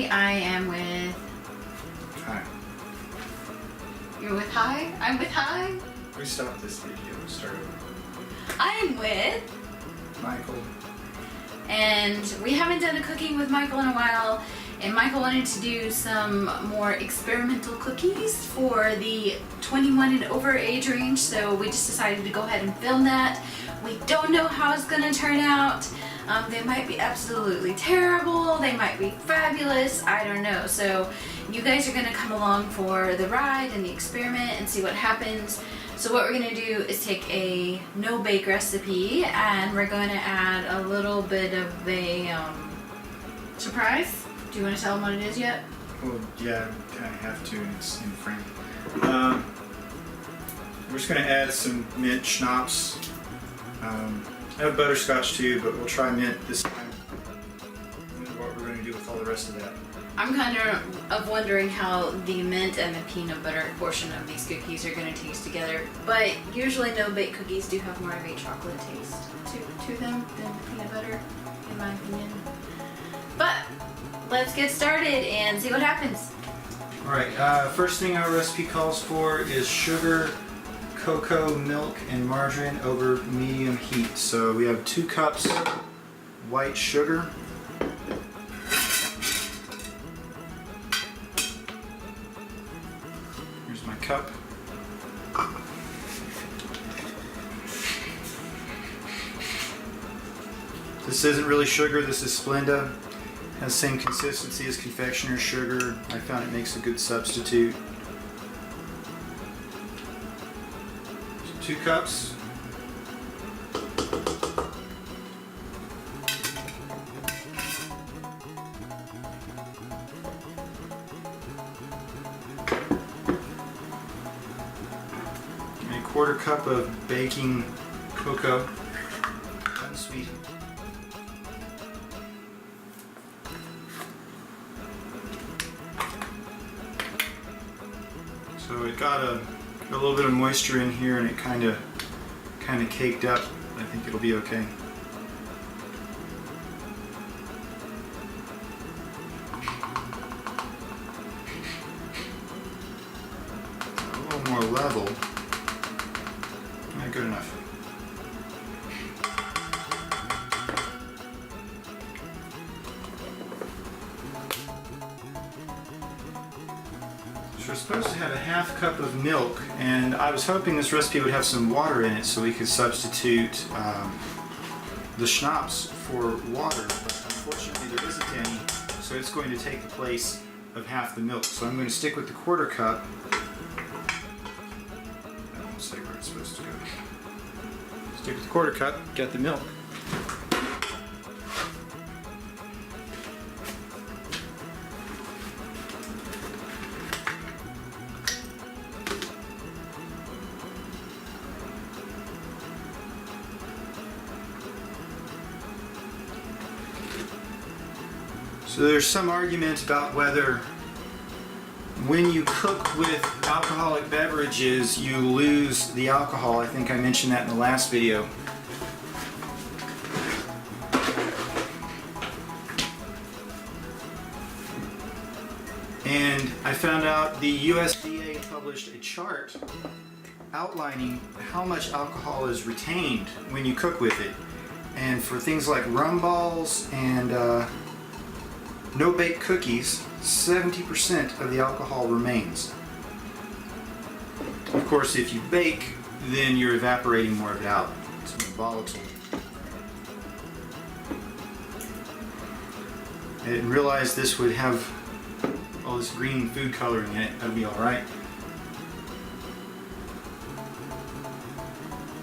Today I am with... Hi. You're with Hi? I'm with Hi? We stopped this video and started with I'm with... Michael. And we haven't done a cooking with Michael in a while, and Michael wanted to do some more experimental cookies for the 21 and over age range, so we just decided to go ahead and film that. We don't know how it's going to turn out. They might be absolutely terrible, they might be fabulous, I don't know. So you guys are going to come along for the ride and the experiment and see what happens. So what we're going to do is take a no-bake recipe and we're going to add a little bit of a surprise. Do you want to tell them what it is yet? Well, yeah, I kind of have to, and it's in frame. We're just going to add some mint schnapps. I have butterscotch too, but we'll try mint this time. I wonder what we're going to do with all the rest of that. I'm kind of wondering how the mint and the peanut butter portion of these cookies are going to taste together, but usually no-bake cookies do have more of a chocolate taste to them than peanut butter, in my opinion. But let's get started and see what happens. Alright, first thing our recipe calls for is sugar, cocoa, milk, and margarine over medium heat. So we have 2 cups white sugar, here's my cup, this isn't really sugar, this is Splenda. Has the same consistency as confectioner's sugar. I found it makes a good substitute. 2 cups. And a 1/4 cup of baking cocoa, unsweetened. So it got a little bit of moisture in here, and it kind of caked up. I think it'll be okay. A little more level. Not good enough. So we're supposed to have a 1/2 cup of milk, and I was hoping this recipe would have some water in it so we could substitute the schnapps for water, but unfortunately there isn't any, so it's going to take the place of half the milk. So I'm going to stick with the 1/4 cup. I won't say where it's supposed to go. Stick with the 1/4 cup, get the milk. So there's some argument about whether when you cook with alcoholic beverages you lose the alcohol. I think I mentioned that in the last video. And I found out the USDA published a chart outlining how much alcohol is retained when you cook with it. And for things like rum balls and no-bake cookies, 70% of the alcohol remains. Of course, if you bake, then you're evaporating more of it out. It's more volatile. I didn't realize this would have all this green food coloring in it. That'll be alright.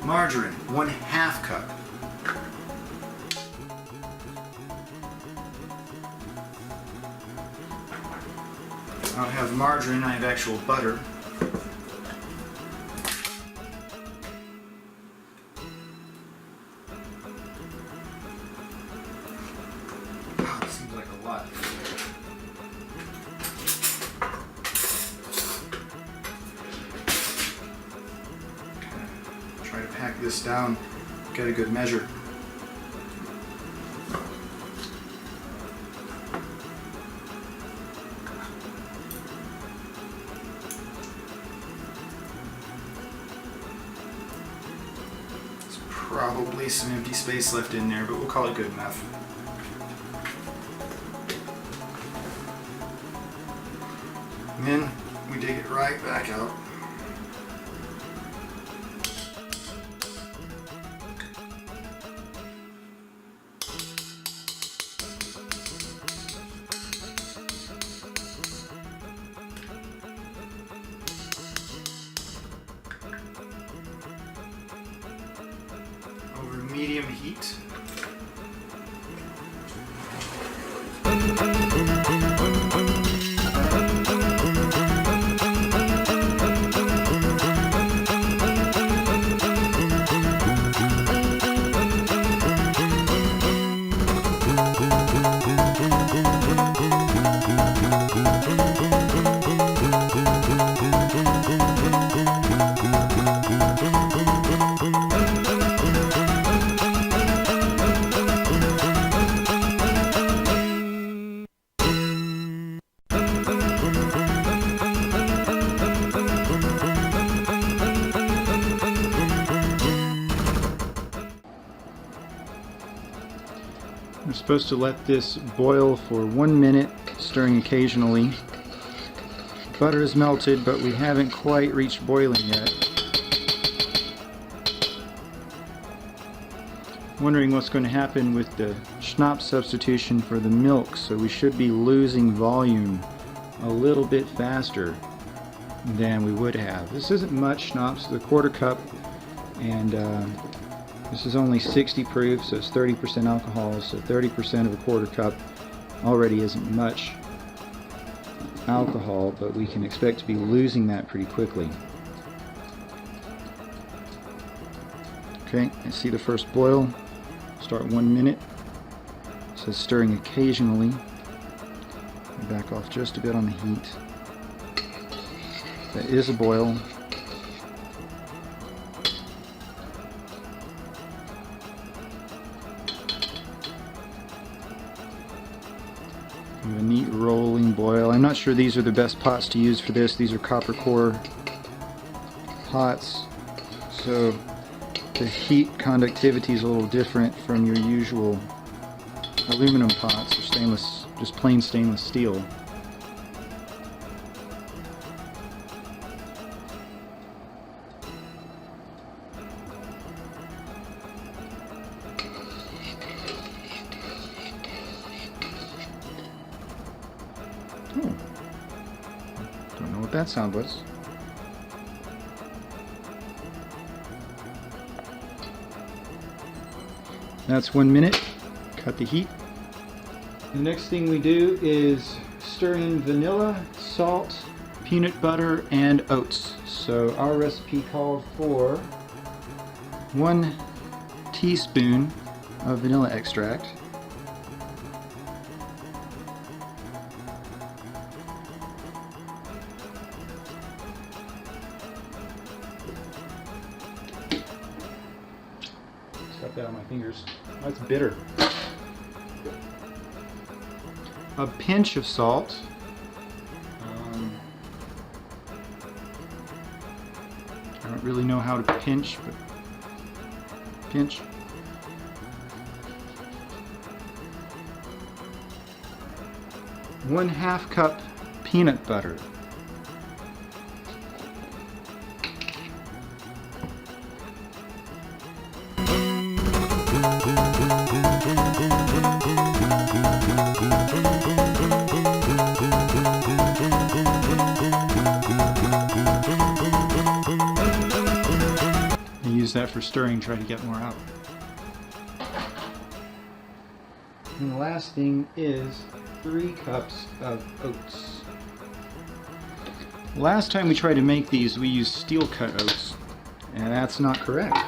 Margarine, 1/2 cup. I don't have margarine, I have actual butter. Wow, it seems like a lot. Try to pack this down, get a good measure. probably some empty space left in there, but we'll call it good enough. And then we dig it right back out. Over medium heat. We're supposed to let this boil for 1 minute, stirring occasionally. Butter is melted, but we haven't quite reached boiling yet. Wondering what's going to happen with the Schnapps substitution for the milk, so we should be losing volume a little bit faster than we would have. This isn't much Schnapps, the 1/4 cup, and this is only 60 proof, so it's 30% alcohol, so 30% of a 1/4 cup already isn't much alcohol, but we can expect to be losing that pretty quickly. Okay, I see the first boil. Start 1 minute. It says stirring occasionally. Back off just a bit on the heat. That is a boil. A neat rolling boil. I'm not sure these are the best pots to use for this. These are copper core pots, so the heat conductivity is a little different from your usual aluminum pots or stainless, just plain stainless steel. Oh, don't know what that sound was. That's 1 minute. Cut the heat. The next thing we do is stir in vanilla, salt, peanut butter, and oats. So our recipe called for 1 teaspoon of vanilla extract. Got that on my fingers. That's bitter. A pinch of salt. I don't really know how to pinch, but pinch. One half cup peanut butter. Use that for stirring, try to get more out. And the last thing is 3 cups of oats. Last time we tried to make these, we used steel cut oats, and that's not correct.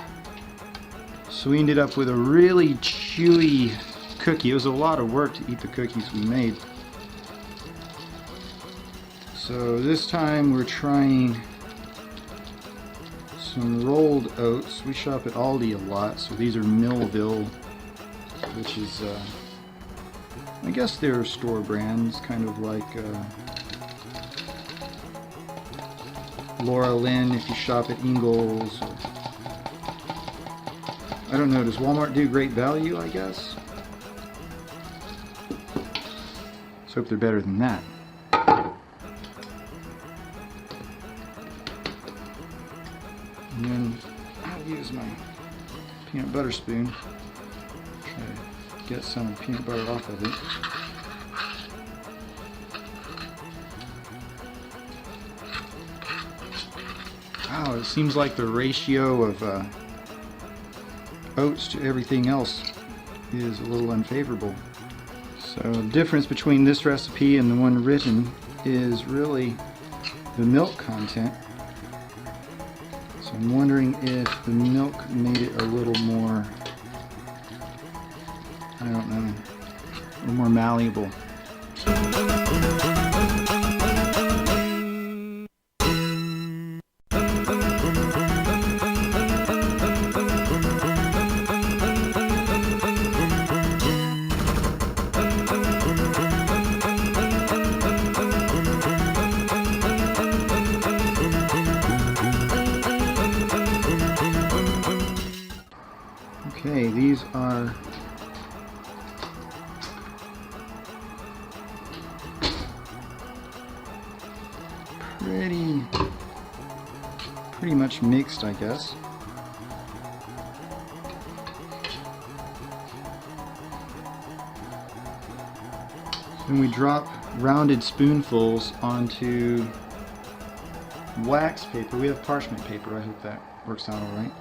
So we ended up with a really chewy cookie. It was a lot of work to eat the cookies we made. So this time we're trying some rolled oats. We shop at Aldi a lot, so these are Millville, which is, I guess they're store brands, kind of like Laura Lynn if you shop at Ingles, or I don't know, does Walmart do great value, I guess? Let's hope they're better than that. And then I'll use my peanut butter spoon. Try to get some peanut butter off of it. Wow, it seems like the ratio of oats to everything else is a little unfavorable. So the difference between this recipe and the one written is really the milk content. So I'm wondering if the milk made it a little more, I don't know, a little more malleable. Okay, these are pretty much mixed, I guess. Then we drop rounded spoonfuls onto wax paper. We have parchment paper. I hope that works out all right.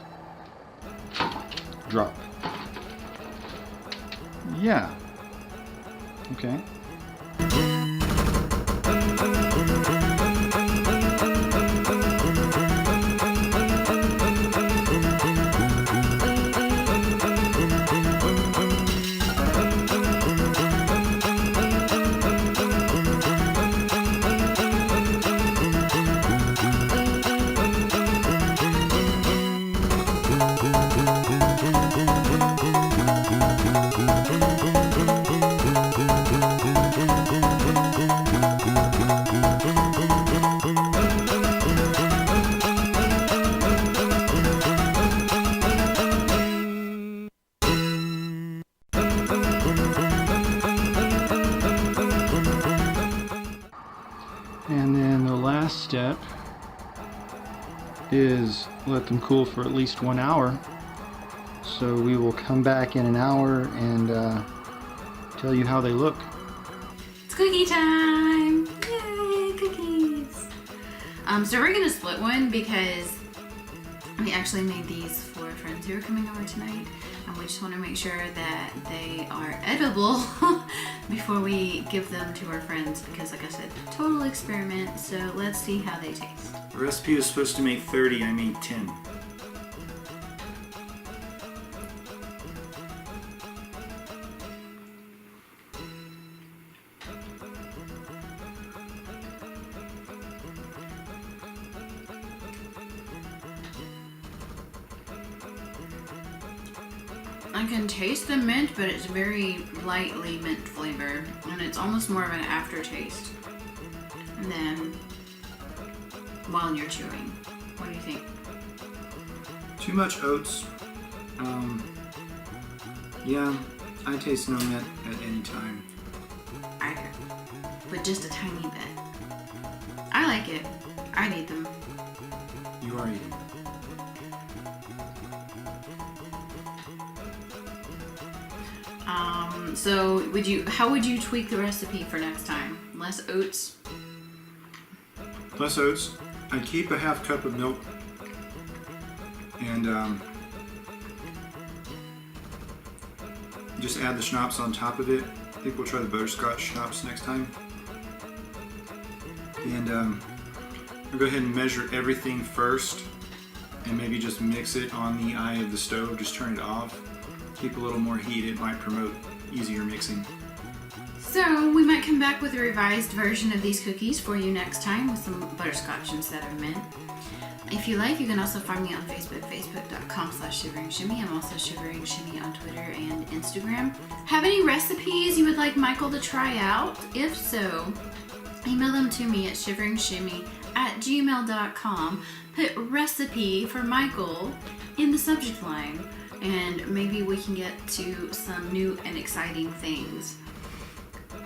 Drop. Yeah. Okay. And then the last step is let them cool for at least 1 hour. So we will come back in an hour and tell you how they look. It's cookie time! Yay, cookies! So we're gonna split one because we actually made these for friends who are coming over tonight, and we just want to make sure that they are edible before we give them to our friends, because like I said, total experiment, so let's see how they taste. The recipe was supposed to make 30, I made 10. I can taste the mint, but it's very lightly mint flavor, and it's almost more of an aftertaste than while you're chewing. What do you think? Too much oats. Yeah, I taste no mint at any time. I do, but just a tiny bit. I like it. I'd eat them. You are eating. So how would you tweak the recipe for next time? Less oats? Less oats. I keep a half cup of milk and just add the schnapps on top of it. I think we'll try the butterscotch schnapps next time. And I'll go ahead and measure everything first and maybe just mix it on the eye of the stove. Just turn it off. Keep a little more heat. It might promote easier mixing. So we might come back with a revised version of these cookies for you next time with some butterscotch instead of mint. If you like, you can also find me on Facebook, facebook.com/shiveringshimmy. I'm also Shivering Shimmy on Twitter and Instagram. Have any recipes you would like Michael to try out? If so, email them to me at shiveringshimmy@gmail.com. Put recipe for Michael in the subject line. and maybe we can get to some new and exciting things.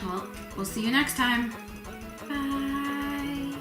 Well, we'll see you next time. Bye.